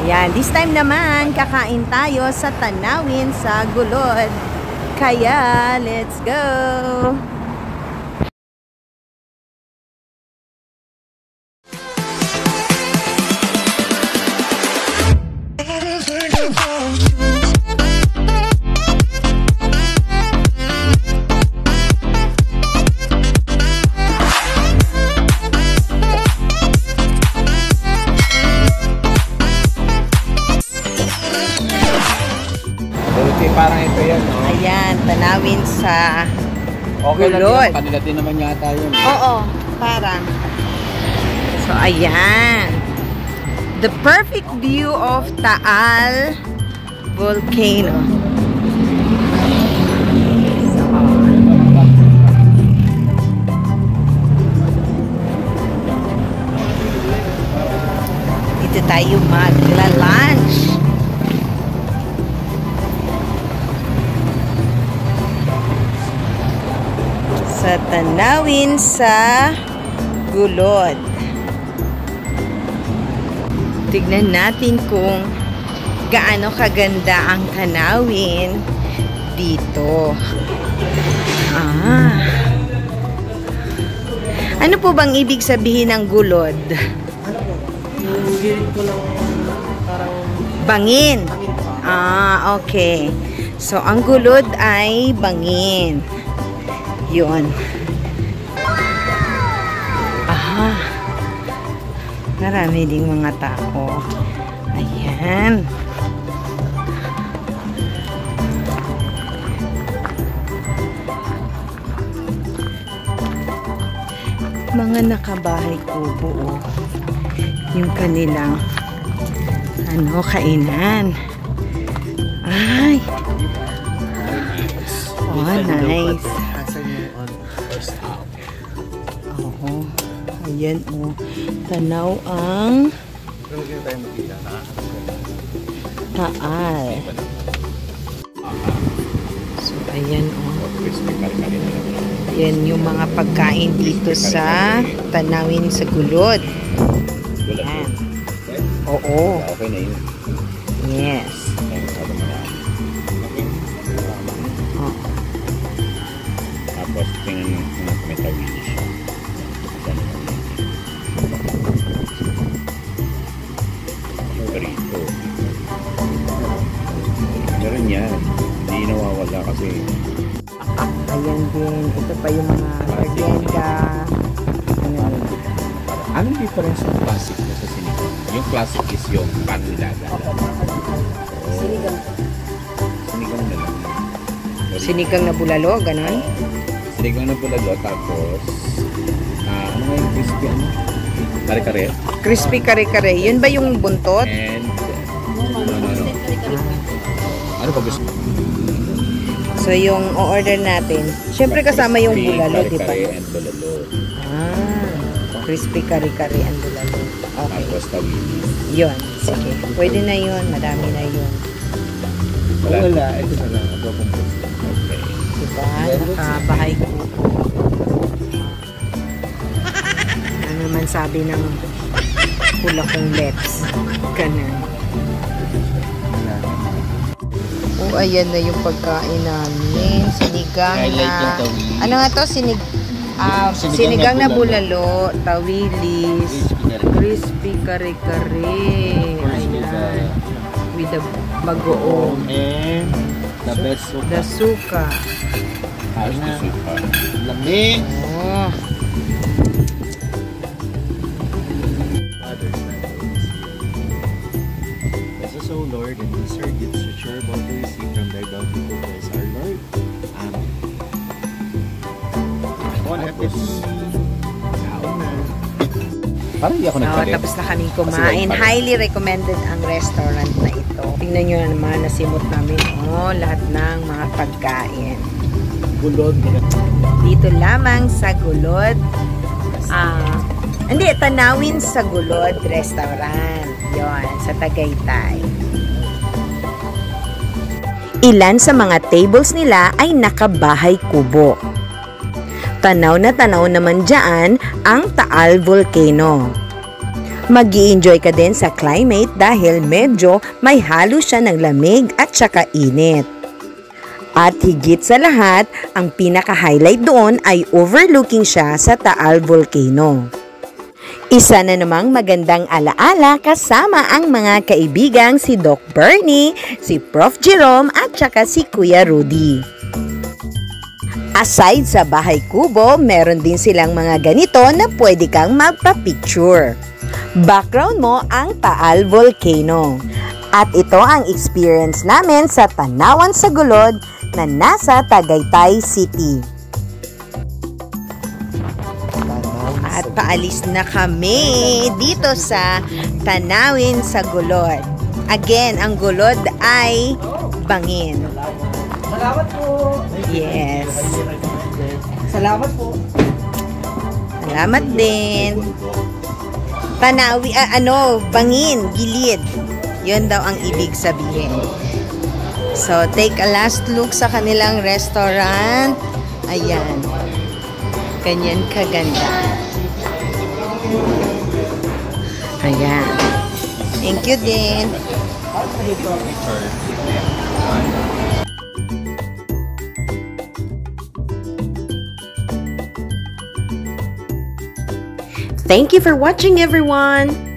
Ayan, this time naman, kakain tayo sa Tanawin sa Gulod. Kaya, let's go! Parang ito yan, no? Ayan, Tanawin sa okay Gulod. Lang, kanila din naman yata yun. Oo, parang. So, ayan. The perfect view of Taal Volcano. Dito tayo magla-lunch. Sa Tanawin sa Gulod. Tignan natin kung gaano kaganda ang tanawin dito. Ano po bang ibig sabihin ng Gulod? Yung girit ko lang parang bangin. Okay. So, ang Gulod ay bangin. Yun. Marami ding mga tao. Ayan. Mga nakabahay kubo. Yung kanilang kainan. Ay. Oh, nice. Oo. Ayan, oh. Tanaw ang Taal. So, ayan, oh. Yan yung mga pagkain dito sa Tanawin sa Gulod. Ayan. Oo. Okay na yun. Yes. Tapos, tingnan mo may tawin siya. Rito. Meron yan. Hindi nawawala kasi. Ayan din. Ito pa yung mga agenda. Anong difference ng classic na sa sinigang? Yung classic is yung pan-nilaga. Sinigang. Sinigang na lang. Sinigang na bulalo, ganon? Sinigang na bulalo, tapos ano nga yung crispy ano? Kare-kare? Crispy kare-kare. Yun ba yung buntot? And ano pa gusto? So yung order natin, syempre kasama yung bulalo, di ba? Kare-kare and bulalo. Crispy kare-kare and bulalo. Okay. Tapos tawin. Yun. Sige. Pwede na yun. Madami na yun. Wala. Ito na lang. Okay. Diba? Nakabahay ko. Ano naman sabi ng pula kong lips. Ganun. Oh, ayan na yung pagkain namin. Sinigang na... Ano nga to? Sinigang na bulalo, tawilis, crispy kare-kare. Ayan. With the bagoong. and the best soup. The suka. Ayos na suka. Lamig. Oh. Bless us, O Lord, and these are gifts which you are about to receive from thy bountiful grace, our Lord. Amen. Parang hindi ako nagpalit. Tapos na kaming kumain. Highly recommended ang restaurant na ito. Tingnan nyo naman, nasimot namin lahat ng mga pagkain. Gulod. Dito lamang sa Gulod. Hindi, Tanawin sa Gulod Restaurant. Yon, sa Tagaytay. Ilan sa mga tables nila ay nakabahay kubo. Tanaw na tanaw naman dyan ang Taal Volcano. Mag-i-enjoy ka din sa climate dahil medyo may halo siya ng lamig at saka init. At higit sa lahat, ang pinaka-highlight doon ay overlooking siya sa Taal Volcano. Isa na namang magandang alaala kasama ang mga kaibigang si Doc Bernie, si Prof. Jerome at saka si Kuya Rudy. Aside sa bahay kubo, meron din silang mga ganito na pwede kang magpa-picture. Background mo ang Taal Volcano. At ito ang experience namin sa Tanawan sa Gulod na nasa Tagaytay City. At paalis na kami dito sa Tanawin sa Gulod. Again, ang Gulod ay bangin. Salamat po! Yes. Salamat po! Salamat din. Tanawi, bangin, gilid. Yun daw ang ibig sabihin. So, take a last look sa kanilang restaurant. Ayan. Ganyan kaganda. Ayan. Thank you din. Thank you for watching, everyone.